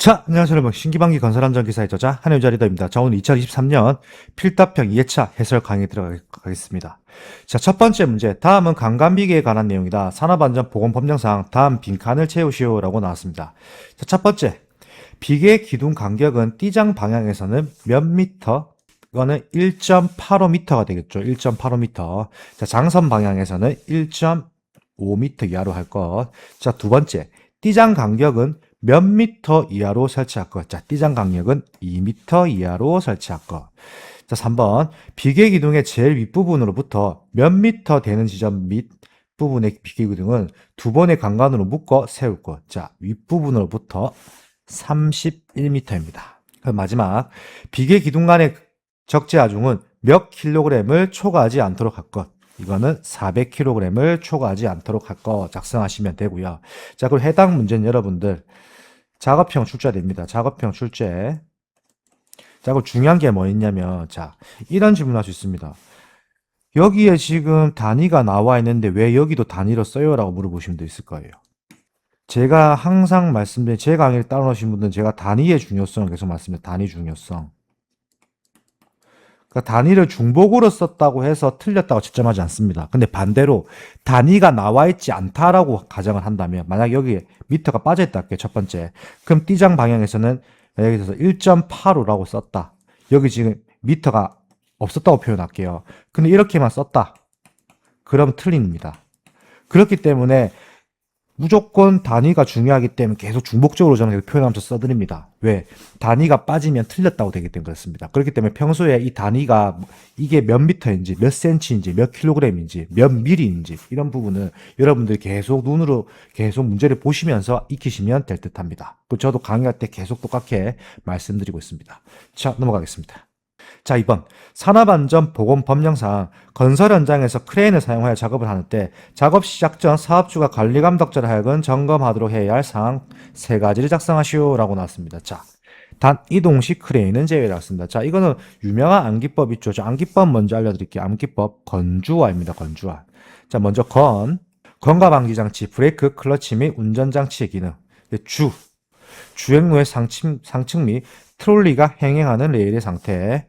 자, 안녕하세요 여러분. 신기방기 건설안전 기사의 저자 한효자 리더입니다. 자, 오늘 2023년 필답형 2회차 해설 강의 들어가겠습니다. 자, 첫 번째 문제. 다음은 강간비계에 관한 내용이다. 산업안전보건법령상 다음 빈칸을 채우시오라고 나왔습니다. 자, 첫 번째. 비계의 기둥 간격은 띠장 방향에서는 몇 미터? 이거는 1.85m가 되겠죠. 1.85m. 자, 장선 방향에서는 1.5m 이하로 할 것. 자, 두 번째. 띠장 간격은 몇 미터 이하로 설치할 것. 자, 띠장 간격은 2m 이하로 설치할 것. 자, 3번. 비계 기둥의 제일 윗부분으로부터 몇 미터 되는 지점 밑 부분의 비계 기둥은 두 번의 강간으로 묶어 세울 것. 자, 윗부분으로부터 31m입니다. 마지막. 비계 기둥 간의 적재 하중은 몇 킬로그램을 초과하지 않도록 할 것. 이거는 400kg을 초과하지 않도록 할 거 작성하시면 되고요. 자, 그리고 해당 문제는 여러분들 작업형 출제됩니다. 작업형 출제. 자, 그리고 중요한 게 뭐 있냐면, 자, 이런 질문 할 수 있습니다. 여기에 지금 단위가 나와 있는데 왜 여기도 단위로 써요? 라고 물어보시면 있을 거예요. 제가 항상 말씀드린 제 강의를 따라오신 분들은 제가 단위의 중요성을 계속 말씀드려요. 단위 중요성. 그러니까 단위를 중복으로 썼다고 해서 틀렸다고 채점하지 않습니다. 근데 반대로 단위가 나와 있지 않다라고 가정을 한다면, 만약 여기 미터가 빠져있다 할게요. 첫 번째. 그럼 띠장 방향에서는 여기서 1.85라고 썼다. 여기 지금 미터가 없었다고 표현할게요. 근데 이렇게만 썼다. 그럼 틀립니다. 그렇기 때문에 무조건 단위가 중요하기 때문에 계속 중복적으로 저는 계속 표현하면서 써드립니다. 왜? 단위가 빠지면 틀렸다고 되기 때문에 그렇습니다. 그렇기 때문에 평소에 이 단위가 이게 몇 미터인지, 몇 센치인지, 몇 킬로그램인지, 몇 미리인지 이런 부분은 여러분들이 계속 눈으로 계속 문제를 보시면서 익히시면 될 듯 합니다. 저도 강의할 때 계속 똑같게 말씀드리고 있습니다. 자, 넘어가겠습니다. 자, 2번. 산업안전보건법령상 건설 현장에서 크레인을 사용하여 작업을 하는 때 작업 시작 전 사업주가 관리감독자를 하여금 점검하도록 해야 할 사항 3가지를 작성하시오 라고 나왔습니다. 자, 단 이동식 크레인은 제외라고 습니다. 자, 이거는 유명한 암기법 있죠. 저 암기법 먼저 알려드릴게요. 암기법 건주화입니다. 건주화. 자, 먼저 건과 방지장치, 브레이크, 클러치 및 운전장치의 기능. 주행로의 상층 및 트롤리가 행행하는 레일의 상태.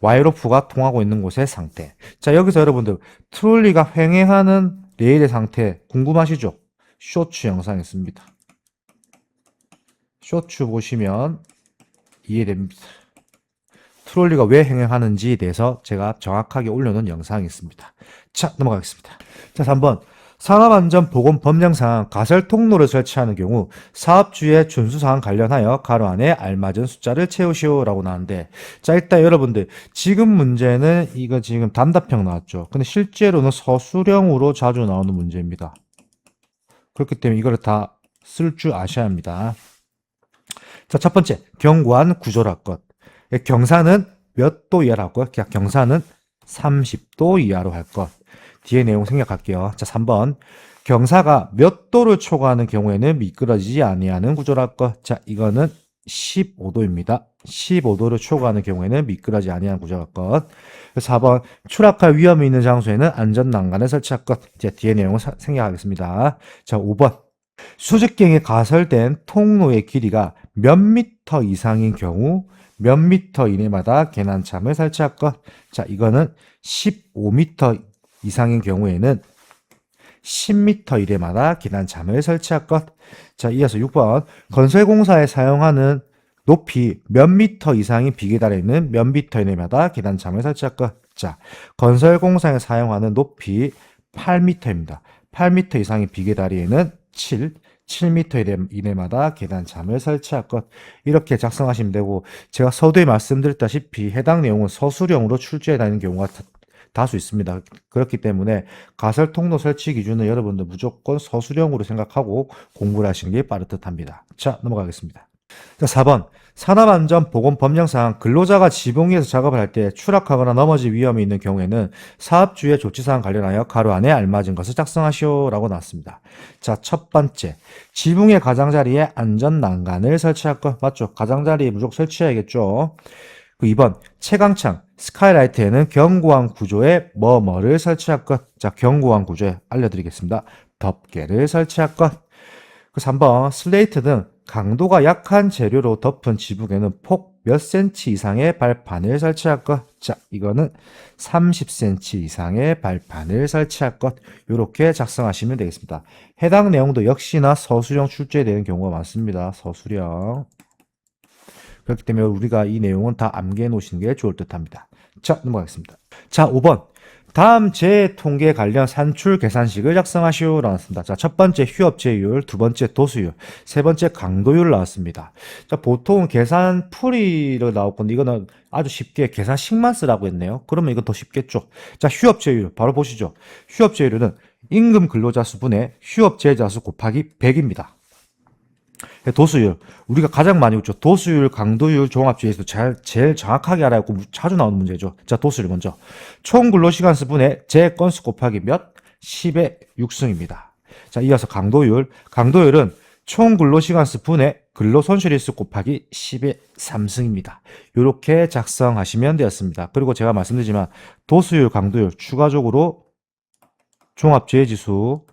와이로프가 통하고 있는 곳의 상태. 자, 여기서 여러분들 트롤리가 횡행하는 레일의 상태 궁금하시죠? 쇼츠 영상에 있습니다. 쇼츠 보시면 이해됩니다. 트롤리가 왜 횡행하는지에 대해서 제가 정확하게 올려놓은 영상이 있습니다. 자, 넘어가겠습니다. 자, 3번. 산업안전보건법령상 가설 통로를 설치하는 경우 사업주의 준수사항 관련하여 가로 안에 알맞은 숫자를 채우시오 라고 나왔는데, 자, 일단 여러분들 지금 문제는 이거 지금 단답형 나왔죠. 근데 실제로는 서술형으로 자주 나오는 문제입니다. 그렇기 때문에 이걸 다 쓸 줄 아셔야 합니다. 자, 첫 번째 경고한 구조로 할 것. 경사는 몇 도 이하로 할 것. 경사는 30도 이하로 할 것. 뒤에 내용 생략할게요. 자, 3번. 경사가 몇 도를 초과하는 경우에는 미끄러지지 아니하는 구조로 할 것. 자, 이거는 15도입니다. 15도를 초과하는 경우에는 미끄러지지 아니하는 구조로 할 것. 4번. 추락할 위험이 있는 장소에는 안전난간을 설치할 것. 이제 뒤에 내용을 생략하겠습니다. 자, 5번. 수직경에 가설된 통로의 길이가 몇 미터 이상인 경우 몇 미터 이내마다 계난참을 설치할 것. 자, 이거는 15미터 이상인 경우에는 10m 이내마다 계단참을 설치할 것. 자, 이어서 6번. 건설공사에 사용하는 높이 몇 미터 이상인 비계단에는 몇 미터 이내마다 계단참을 설치할 것. 자, 건설공사에 사용하는 높이 8m입니다. 8m 이상인 비계다리에는 7m 이내마다 계단참을 설치할 것. 이렇게 작성하시면 되고, 제가 서두에 말씀드렸다시피 해당 내용은 서술형으로 출제되는 경우가 다수 있습니다. 그렇기 때문에 가설 통로 설치 기준은 여러분들 무조건 서술형으로 생각하고 공부를 하시는 게 빠를 듯 합니다. 자, 넘어가겠습니다. 자, 4번. 산업안전보건법령상 근로자가 지붕 위에서 작업을 할 때 추락하거나 넘어질 위험이 있는 경우에는 사업주의 조치사항 관련하여 가로 안에 알맞은 것을 작성하시오 라고 나왔습니다. 자, 첫 번째. 지붕의 가장자리에 안전난간을 설치할 것. 맞죠? 가장자리에 무조건 설치해야겠죠. 2번. 채광창, 스카이라이트에는 견고한 구조의 뭐뭐를 설치할 것. 자, 견고한 구조에 알려드리겠습니다. 덮개를 설치할 것. 3번. 슬레이트 등 강도가 약한 재료로 덮은 지붕에는 폭 몇 cm 이상의 발판을 설치할 것. 자, 이거는 30cm 이상의 발판을 설치할 것. 이렇게 작성하시면 되겠습니다. 해당 내용도 역시나 서술형 출제되는 경우가 많습니다. 서술형. 그렇기 때문에 우리가 이 내용은 다 암기해 놓으시는 게 좋을 듯 합니다. 자, 넘어가겠습니다. 자, 5번. 다음 재통계 관련 산출 계산식을 작성하시오 나왔습니다. 자, 첫 번째 휴업제율, 두 번째 도수율, 세 번째 강도율 나왔습니다. 자, 보통 계산 풀이로 나올 건데 이거는 아주 쉽게 계산식만 쓰라고 했네요. 그러면 이건 더 쉽겠죠. 자, 휴업제율 바로 보시죠. 휴업제율은 임금 근로자 수분의 휴업제자 수 곱하기 100입니다. 도수율 우리가 가장 많이 웃죠. 도수율, 강도율, 종합주의에서 제일 정확하게 알아야 하고 자주 나오는 문제죠. 자, 도수율 먼저 총 근로시간 수분의 제 건수 곱하기 몇? 10의 6승입니다. 자, 이어서 강도율은 총 근로시간 수분의 근로손실일수 곱하기 10의 3승입니다. 이렇게 작성하시면 되었습니다. 그리고 제가 말씀드리지만 도수율, 강도율 추가적으로 종합주의지수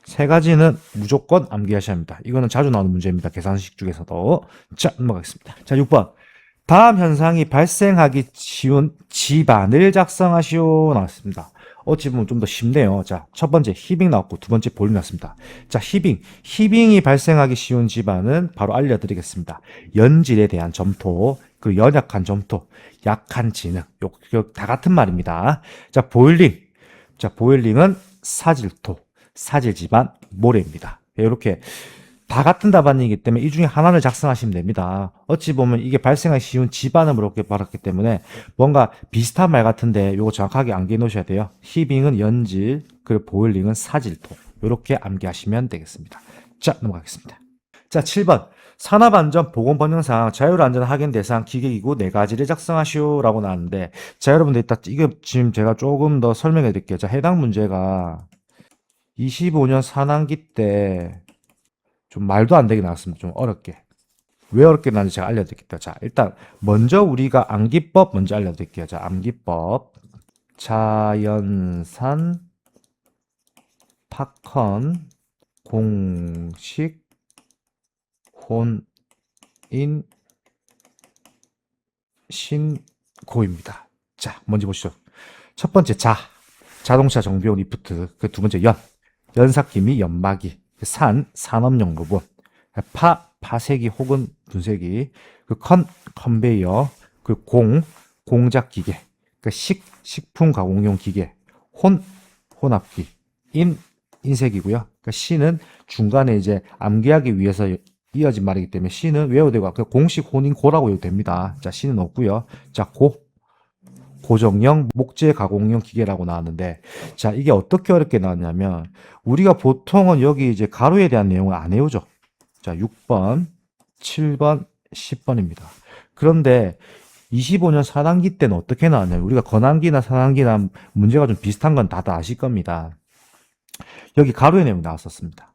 세 가지는 무조건 암기하셔야 합니다. 이거는 자주 나오는 문제입니다. 계산식 중에서도. 자, 넘어가겠습니다. 자, 6번. 다음 현상이 발생하기 쉬운 집안을 작성하시오 나왔습니다. 어찌 보면 좀 더 쉽네요. 자, 첫 번째 히빙 나왔고 두 번째 볼륨 나왔습니다. 자, 히빙이 발생하기 쉬운 집안은 바로 알려드리겠습니다. 연질에 대한 점토, 그 연약한 점토, 약한 진흙, 다 같은 말입니다. 자, 보일링은 사질토, 사질 집안, 모래입니다. 이렇게 다 같은 답안이기 때문에 이 중에 하나를 작성하시면 됩니다. 어찌 보면 이게 발생하기 쉬운 집안을 이렇게 받았기 때문에 뭔가 비슷한 말 같은데 이거 정확하게 암기해 놓으셔야 돼요. 히빙은 연질, 그리고 보일링은 사질토. 이렇게 암기하시면 되겠습니다. 자, 넘어가겠습니다. 자, 7번. 산업안전 보건법령상 자율안전 확인 대상 기계기구 4가지를 작성하시오 라고 나왔는데, 자, 여러분들 이따 이거 지금 제가 조금 더 설명해 드릴게요. 자, 해당 문제가 25년 산학기 때 좀 말도 안 되게 나왔습니다. 좀 어렵게. 왜 어렵게 나왔는지 제가 알려드릴게요. 자, 일단 먼저 우리가 암기법 먼저 알려드릴게요. 자, 암기법. 자연산 팝콘 공식 혼인 신고입니다. 자, 먼저 보시죠. 첫 번째 자동차 정비용 리프트. 그 두 번째 연삭기미 연마기. 산업용 로봇. 파쇄기 혹은 분쇄기. 그 컨베이어. 그 공작기계. 그 식품 가공용 기계. 혼합기. 인쇄기고요. 그러니까 C는 중간에 이제 암기하기 위해서 이어진 말이기 때문에 C는 외워도 되고, 공식 혼인고라고 외워도 됩니다. 자, C는 없고요. 자, 고정형 목재 가공용 기계라고 나왔는데, 자, 이게 어떻게 어렵게 나왔냐면, 우리가 보통은 여기 이제 가로에 대한 내용을 안 외우죠. 자, 6번, 7번, 10번입니다. 그런데 25년 산학기 때는 어떻게 나왔냐면, 우리가 건항기나 산학기나 문제가 좀 비슷한 건 다들 아실 겁니다. 여기 가로의 내용이 나왔었습니다.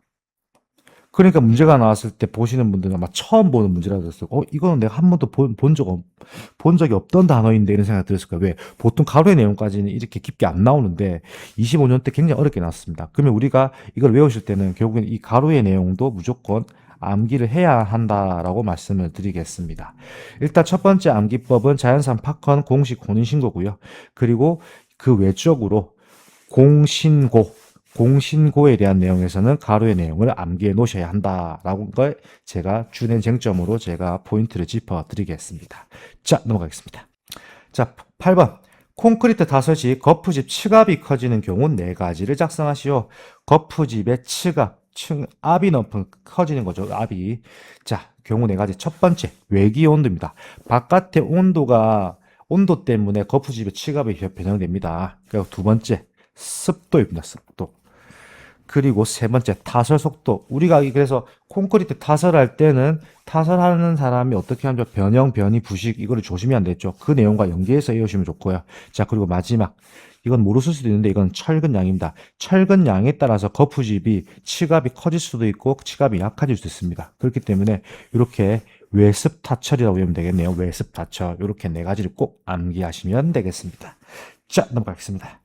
그러니까 문제가 나왔을 때 보시는 분들은 아마 처음 보는 문제라고 들었어요. 이거는 내가 한 번도 본 적이 없던 단어인데 이런 생각 들었을 거예요. 왜? 보통 가로의 내용까지는 이렇게 깊게 안 나오는데 25년 때 굉장히 어렵게 나왔습니다. 그러면 우리가 이걸 외우실 때는 결국엔 이 가로의 내용도 무조건 암기를 해야 한다라고 말씀을 드리겠습니다. 일단 첫 번째 암기법은 자연산 팝콘 공식 혼인신고고요. 그리고 그 외적으로 공신고에 대한 내용에서는 가로의 내용을 암기해 놓으셔야 한다라고 걸 제가 주된 쟁점으로 제가 포인트를 짚어 드리겠습니다. 자, 넘어가겠습니다. 자, 8번. 콘크리트 다설지 거푸집 층압이 커지는 경우 4가지를 작성하시오. 거푸집의 압이 높은 커지는 거죠. 압이. 자, 경우 4가지. 첫 번째, 외기 온도입니다. 바깥의 온도 때문에 거푸집의 층압이 변형됩니다. 그리고 두 번째, 습도입니다. 습도. 그리고 세 번째, 타설 속도. 우리가 그래서 콘크리트 타설할 때는 타설하는 사람이 어떻게 하면 변형, 변이, 부식 이거를 조심해야 되겠죠. 그 내용과 연계해서 외우시면 좋고요. 자, 그리고 마지막. 이건 모르실 수도 있는데 이건 철근양입니다. 철근양에 따라서 거푸집이 층압이 커질 수도 있고 층압이 약해질 수도 있습니다. 그렇기 때문에 이렇게 외습타철이라고 외우면 되겠네요. 외습타철. 이렇게 4가지를 꼭 암기하시면 되겠습니다. 자, 넘어가겠습니다.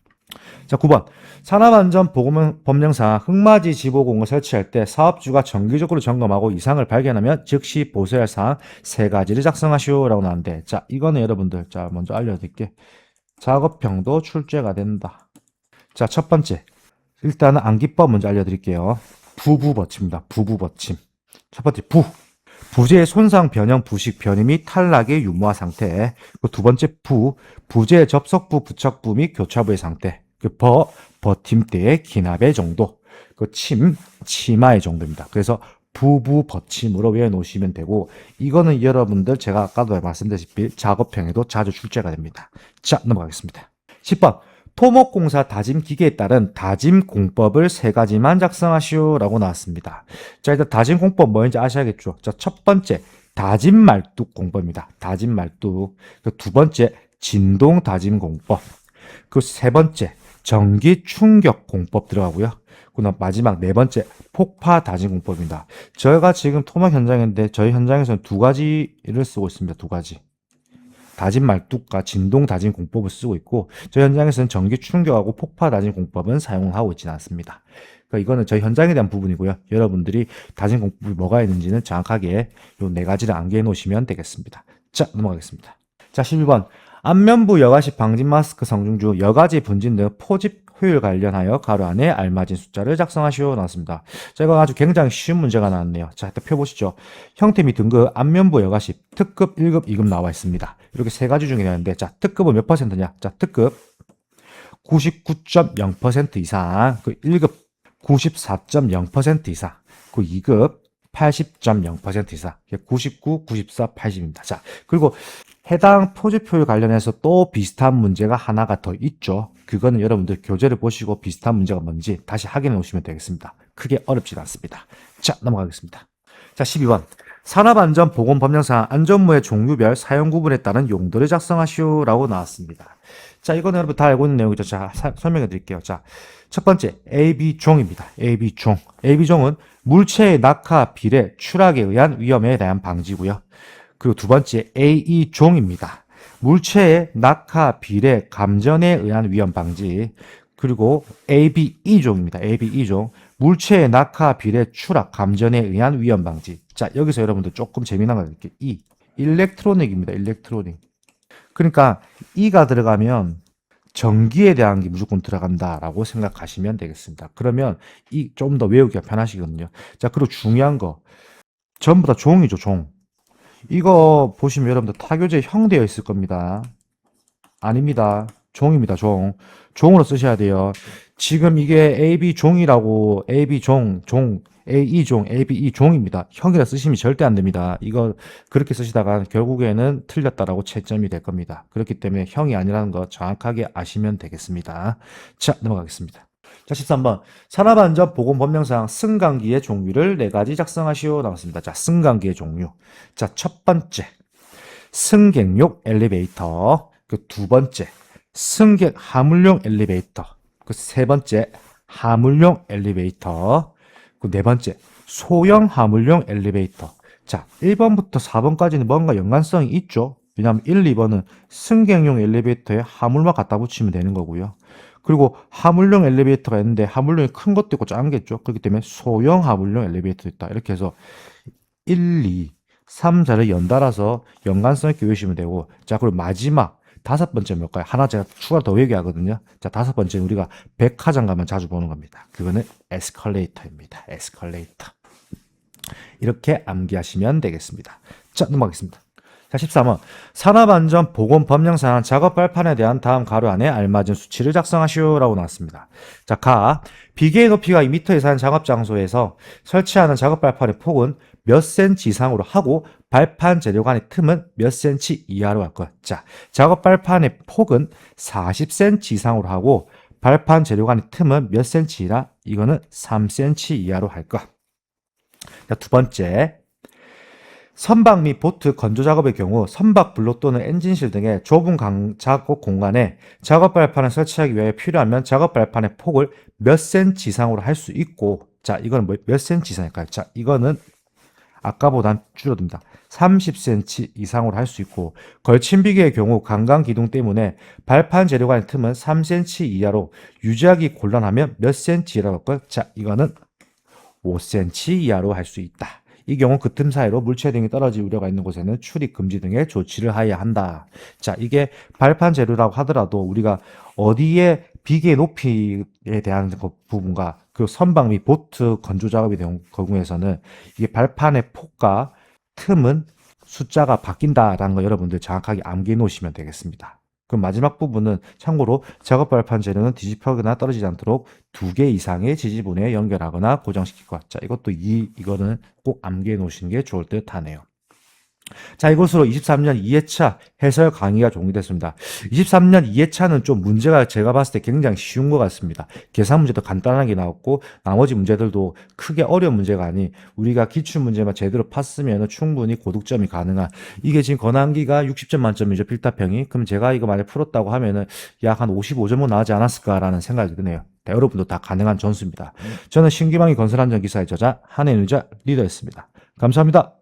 자, 9번. 산업안전보건법령상 흙맞이 지보공을 설치할 때 사업주가 정기적으로 점검하고 이상을 발견하면 즉시 보수할 사항 세 가지를 작성하시오라고 나왔는데, 자, 이거는 여러분들, 자, 먼저 알려드릴게. 작업평도 출제가 된다. 자, 첫 번째. 일단은 암기법 먼저 알려드릴게요. 부부받침입니다. 부부받침. 첫 번째, 부재의 손상, 변형, 부식, 변이 및 탈락의 유무화 상태. 그 두 번째, 부재의 접속부, 부착부 및 교차부의 상태. 그 버팀대의 기납의 정도. 그 치마의 정도입니다. 그래서 부부버침으로 외워놓으시면 되고, 이거는 여러분들 제가 아까도 말씀드렸다시피 작업형에도 자주 출제가 됩니다. 자, 넘어가겠습니다. 10번. 토목공사 다짐기계에 따른 다짐공법을 세 가지만 작성하시오라고 나왔습니다. 자, 일단 다짐공법 뭐인지 아셔야겠죠. 자, 첫 번째, 다짐말뚝 공법입니다. 다짐말뚝. 그 두 번째, 진동다짐공법. 그 세 번째, 전기충격공법 들어가고요. 그다음 마지막 네 번째, 폭파다짐공법입니다. 저희가 지금 토목 현장인데 저희 현장에서는 두 가지를 쓰고 있습니다. 두 가지. 다짐 말뚝과 진동 다짐 공법을 쓰고 있고, 저희 현장에서는 전기 충격하고 폭파 다짐 공법은 사용을 하고 있지는 않습니다. 그러니까 이거는 저희 현장에 대한 부분이고요. 여러분들이 다짐 공법이 뭐가 있는지는 정확하게 요 네 가지를 암기해 놓으시면 되겠습니다. 자, 넘어가겠습니다. 자, 12번. 안면부 여가시 방진 마스크 성중주 여가지 분진 등 포집 효율 관련하여 가로 안에 알맞은 숫자를 작성하시오 나왔습니다. 자, 이거 아주 굉장히 쉬운 문제가 나왔네요. 자, 일단 펴보시죠. 형태 및 등급, 안면부 여가시, 특급, 1급, 2급 나와 있습니다. 이렇게 세 가지 중에 되는데, 자, 특급은 몇 퍼센트냐? 자, 특급 99.0% 이상, 그 1급 94.0% 이상, 그 2급 80.0% 이상, 99, 94, 80입니다. 자, 그리고 해당 포집효율 관련해서 또 비슷한 문제가 하나가 더 있죠. 그거는 여러분들 교재를 보시고 비슷한 문제가 뭔지 다시 확인해 놓으시면 되겠습니다. 크게 어렵지 않습니다. 자, 넘어가겠습니다. 자, 12번. 산업안전보건법령상 안전무의 종류별 사용 구분에 따른 용도를 작성하시오라고 나왔습니다. 자, 이거는 여러분 다 알고 있는 내용이죠. 자, 설명해 드릴게요. 자, 첫 번째, AB종입니다. AB종. AB종은 물체의 낙하, 비례, 추락에 의한 위험에 대한 방지고요. 그리고 두 번째, AE종입니다. 물체의 낙하, 비례, 감전에 의한 위험 방지. 그리고 ABE종입니다. ABE종. 물체의 낙하, 비례, 추락, 감전에 의한 위험 방지. 자, 여기서 여러분들 조금 재미난 거 드릴게요. 일렉트로닉입니다. 일렉트로닉. 그러니까 E가 들어가면 전기에 대한 게 무조건 들어간다라고 생각하시면 되겠습니다. 그러면 이 좀 더 외우기가 편하시거든요. 자, 그리고 중요한 거. 전부 다 종이죠, 종. 이거 보시면 여러분들 타교재 형 되어 있을 겁니다. 아닙니다. 종입니다, 종. 종으로 쓰셔야 돼요. 지금 이게 AB종이라고, AB종, AE종, ABE종입니다. 형이라 쓰시면 절대 안 됩니다. 이거 그렇게 쓰시다가 결국에는 틀렸다라고 채점이 될 겁니다. 그렇기 때문에 형이 아니라는 거 정확하게 아시면 되겠습니다. 자, 넘어가겠습니다. 자, 13번. 산업안전보건법령상 승강기의 종류를 네 가지 작성하시오 나왔습니다. 자, 승강기의 종류. 자, 첫 번째, 승객용 엘리베이터. 그 두 번째, 승객 하물용 엘리베이터. 그 세 번째, 하물용 엘리베이터. 그 네 번째, 소형 하물용 엘리베이터. 자, 1번부터 4번까지는 뭔가 연관성이 있죠. 왜냐하면 1, 2번은 승객용 엘리베이터에 하물만 갖다 붙이면 되는 거고요. 그리고 하물용 엘리베이터가 있는데 하물용이 큰 것도 있고 작은 게 있죠. 그렇기 때문에 소형 하물용 엘리베이터도 있다. 이렇게 해서 1, 2, 3, 4를 연달아서 연관성 있게 외우시면 되고, 자, 그리고 마지막 다섯 번째 뭘까요? 하나 제가 추가 더 외우게 하거든요. 자, 다섯 번째는 우리가 백화점 가면 자주 보는 겁니다. 그거는 에스컬레이터입니다. 에스컬레이터. 이렇게 암기하시면 되겠습니다. 자, 넘어가겠습니다. 자, 13번. 산업안전보건법령상 작업 발판에 대한 다음 가로 안에 알맞은 수치를 작성하시오라고 나왔습니다. 자, 비계의 높이가 2m 이상인 작업 장소에서 설치하는 작업 발판의 폭은 몇 cm 이상으로 하고 발판 재료 간의 틈은 몇 cm 이하로 할 것. 자, 작업 발판의 폭은 40cm 이상으로 하고 발판 재료 간의 틈은 몇 cm이라 이거는 3cm 이하로 할 것. 자, 두 번째. 선박 및 보트 건조 작업의 경우 선박 블록 또는 엔진실 등의 좁은 작업 공간에 작업 발판을 설치하기 위해 필요하면 작업 발판의 폭을 몇 cm 이상으로 할 수 있고, 자, 이거는 몇 cm 이상일까요? 자, 이거는 아까보단 줄어듭니다. 30cm 이상으로 할 수 있고 걸친 비계의 경우 강강 기둥 때문에 발판 재료 간의 틈은 3cm 이하로 유지하기 곤란하면 몇 cm라고 할까요? 자, 이거는 5cm 이하로 할 수 있다. 이 경우 그 틈 사이로 물체 등이 떨어질 우려가 있는 곳에는 출입 금지 등의 조치를 하여야 한다. 자, 이게 발판 재료라고 하더라도 우리가 어디에 비계 높이에 대한 부분과 그 선박 및 보트 건조 작업의 경우에서는 이게 발판의 폭과 틈은 숫자가 바뀐다라는 거 여러분들 정확하게 암기해 놓으시면 되겠습니다. 그럼 마지막 부분은 참고로 작업 발판 재료는 뒤집혀거나 떨어지지 않도록 2개 이상의 지지분에 연결하거나 고정시킬 것. 자, 이것도 이거는 꼭 암기해 놓으시는 게 좋을 듯 하네요. 자, 이것으로 23년 2회차 해설 강의가 종료됐습니다. 23년 2회차는 좀 문제가 제가 봤을 때 굉장히 쉬운 것 같습니다. 계산 문제도 간단하게 나왔고 나머지 문제들도 크게 어려운 문제가 아닌 우리가 기출 문제만 제대로 팠으면 충분히 고득점이 가능한, 이게 지금 권한기가 60점 만점이죠, 필답형이. 그럼 제가 이거 만약 풀었다고 하면은 약 한 55점은 나오지 않았을까라는 생각이 드네요. 여러분도 다 가능한 전수입니다. 저는 신기방위 건설안전 기사의 저자 한해윤자 리더였습니다. 감사합니다.